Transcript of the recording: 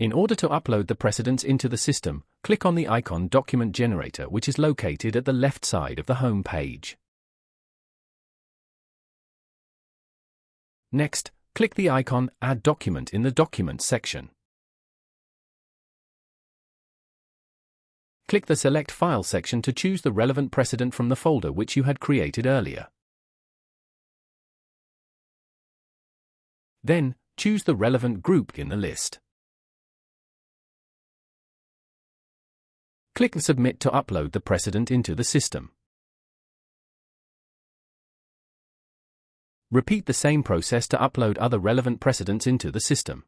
In order to upload the precedents into the system, click on the icon Document Generator, which is located at the left side of the home page. Next, click the icon Add Document in the Documents section. Click the Select File section to choose the relevant precedent from the folder which you had created earlier. Then, choose the relevant group in the list. Click Submit to upload the precedent into the system. Repeat the same process to upload other relevant precedents into the system.